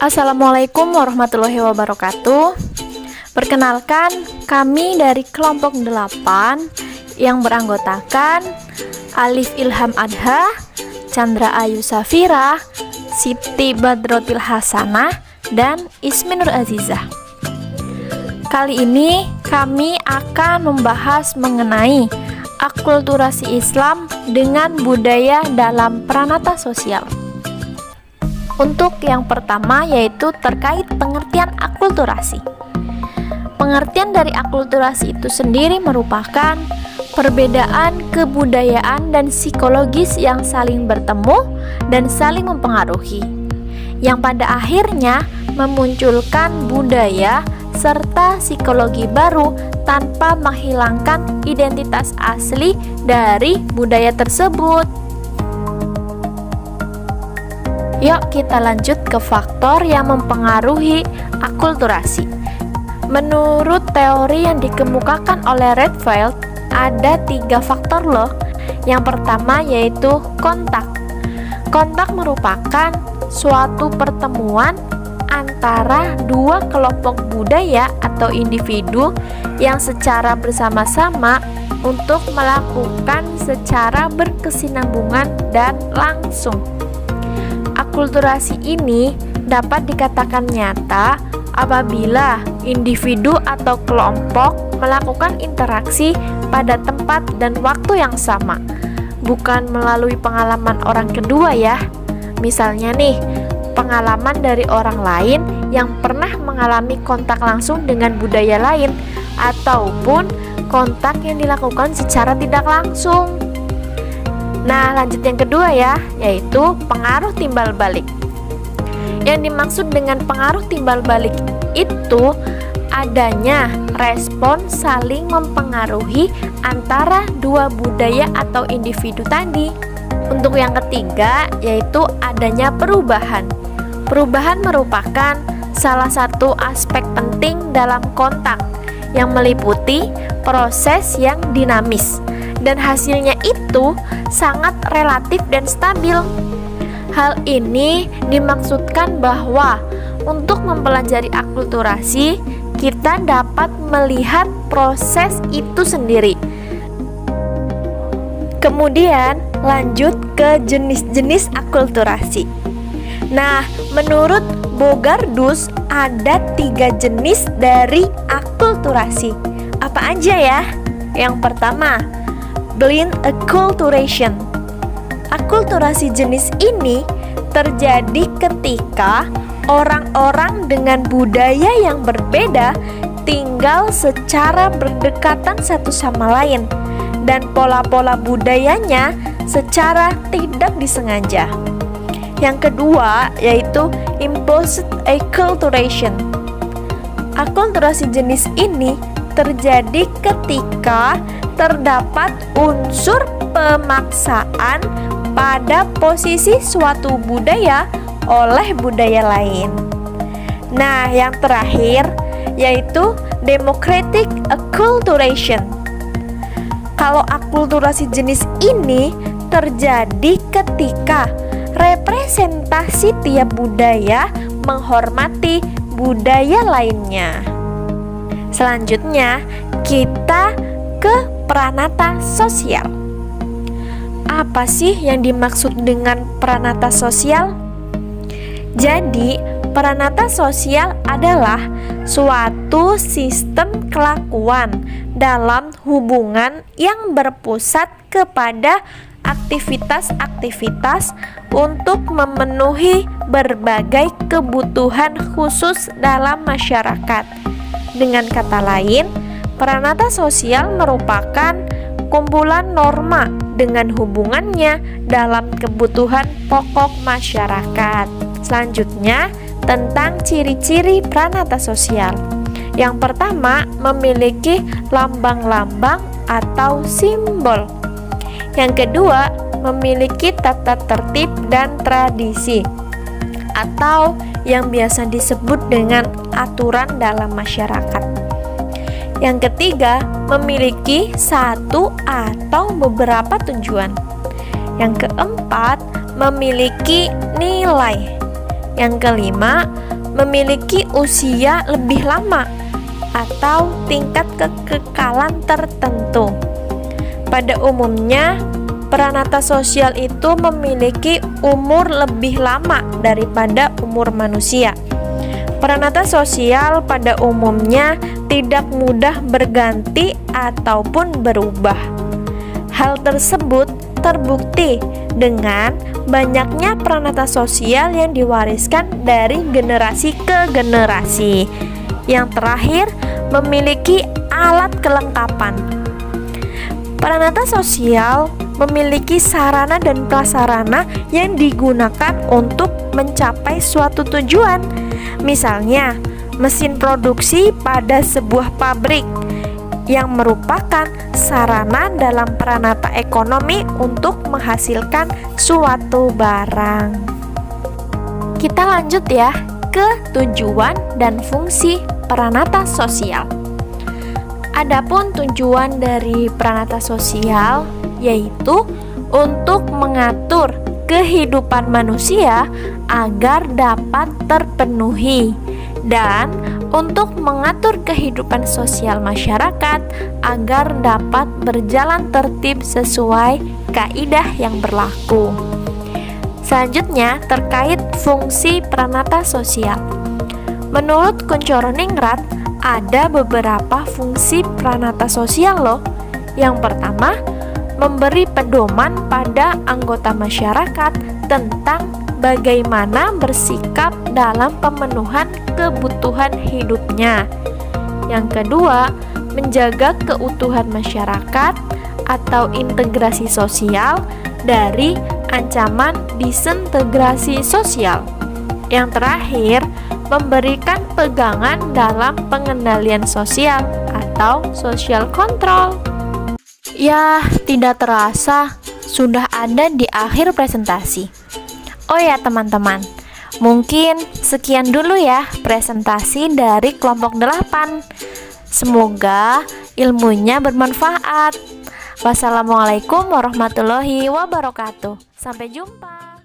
Assalamualaikum warahmatullahi wabarakatuh. Perkenalkan, kami dari kelompok 8 yang beranggotakan Alif Ilham Adha, Chandra Ayu Safira, Siti Badrotil Hasanah, dan Ismi Nur Azizah. Kali ini kami akan membahas mengenai akulturasi Islam dengan budaya dalam pranata sosial. Untuk yang pertama yaitu terkait pengertian akulturasi. Pengertian dari akulturasi itu sendiri merupakan perbedaan kebudayaan dan psikologis yang saling bertemu dan saling mempengaruhi, yang pada akhirnya memunculkan budaya serta psikologi baru tanpa menghilangkan identitas asli dari budaya tersebut. Yuk kita lanjut ke faktor yang mempengaruhi akulturasi. Menurut teori yang dikemukakan oleh Redfield, ada 3 faktor loh. Yang pertama yaitu kontak. Kontak merupakan suatu pertemuan antara dua kelompok budaya atau individu yang secara bersama-sama untuk melakukan secara berkesinambungan dan langsung. Akulturasi ini dapat dikatakan nyata apabila individu atau kelompok melakukan interaksi pada tempat dan waktu yang sama, bukan melalui pengalaman orang kedua ya. Misalnya nih, pengalaman dari orang lain yang pernah mengalami kontak langsung dengan budaya lain, ataupun kontak yang dilakukan secara tidak langsung. Nah, lanjut yang kedua ya, yaitu pengaruh timbal balik. Yang dimaksud dengan pengaruh timbal balik itu adanya respon saling mempengaruhi antara dua budaya atau individu tadi. Untuk yang ketiga, yaitu adanya perubahan. Perubahan merupakan salah satu aspek penting dalam kontak yang meliputi proses yang dinamis, dan hasilnya itu sangat relatif dan stabil. Hal ini dimaksudkan bahwa untuk mempelajari akulturasi, kita dapat melihat proses itu sendiri. Kemudian lanjut ke jenis-jenis akulturasi. Nah, menurut Bogardus ada 3 jenis dari akulturasi. Apa aja ya? Yang pertama, blind acculturation. Akulturasi jenis ini terjadi ketika orang-orang dengan budaya yang berbeda tinggal secara berdekatan satu sama lain, dan pola-pola budayanya secara tidak disengaja. Yang kedua yaitu imposed acculturation. Akulturasi jenis ini terjadi ketika terdapat unsur pemaksaan pada posisi suatu budaya oleh budaya lain. Nah, yang terakhir yaitu democratic acculturation. Kalau akulturasi jenis ini terjadi ketika representasi tiap budaya menghormati budaya lainnya. Selanjutnya, kita ke pranata sosial. Apa sih yang dimaksud dengan pranata sosial? Jadi, pranata sosial adalah suatu sistem kelakuan dalam hubungan yang berpusat kepada aktivitas-aktivitas untuk memenuhi berbagai kebutuhan khusus dalam masyarakat. Dengan kata lain, pranata sosial merupakan kumpulan norma dengan hubungannya dalam kebutuhan pokok masyarakat. Selanjutnya, tentang ciri-ciri pranata sosial. Yang pertama, memiliki lambang-lambang atau simbol. Yang kedua, memiliki tata tertib dan tradisi, atau yang biasa disebut dengan aturan dalam masyarakat. Yang ketiga, memiliki satu atau beberapa tujuan. Yang keempat, memiliki nilai. Yang kelima, memiliki usia lebih lama atau tingkat kekekalan tertentu. Pada umumnya, pranata sosial itu memiliki umur lebih lama daripada umur manusia. Pranata sosial pada umumnya tidak mudah berganti ataupun berubah. Hal tersebut terbukti dengan banyaknya pranata sosial yang diwariskan dari generasi ke generasi. Yang terakhir, memiliki alat kelengkapan. Pranata sosial memiliki sarana dan prasarana yang digunakan untuk mencapai suatu tujuan. Misalnya, mesin produksi pada sebuah pabrik yang merupakan sarana dalam pranata ekonomi untuk menghasilkan suatu barang. Kita lanjut ya ke tujuan dan fungsi pranata sosial. Adapun tujuan dari pranata sosial yaitu untuk mengatur kehidupan manusia agar dapat terpenuhi dan untuk mengatur kehidupan sosial masyarakat agar dapat berjalan tertib sesuai kaidah yang berlaku. Selanjutnya terkait fungsi pranata sosial. Menurut Kunchoro-Ningrat, ada beberapa fungsi pranata sosial loh. Yang pertama, memberi pedoman pada anggota masyarakat tentang bagaimana bersikap dalam pemenuhan kebutuhan hidupnya. Yang kedua, menjaga keutuhan masyarakat atau integrasi sosial dari ancaman disintegrasi sosial. Yang terakhir, memberikan pegangan dalam pengendalian sosial atau social control. Ya, tidak terasa sudah ada di akhir presentasi. Oh ya teman-teman, mungkin sekian dulu ya presentasi dari kelompok 8. Semoga ilmunya bermanfaat. Wassalamualaikum warahmatullahi wabarakatuh. Sampai jumpa.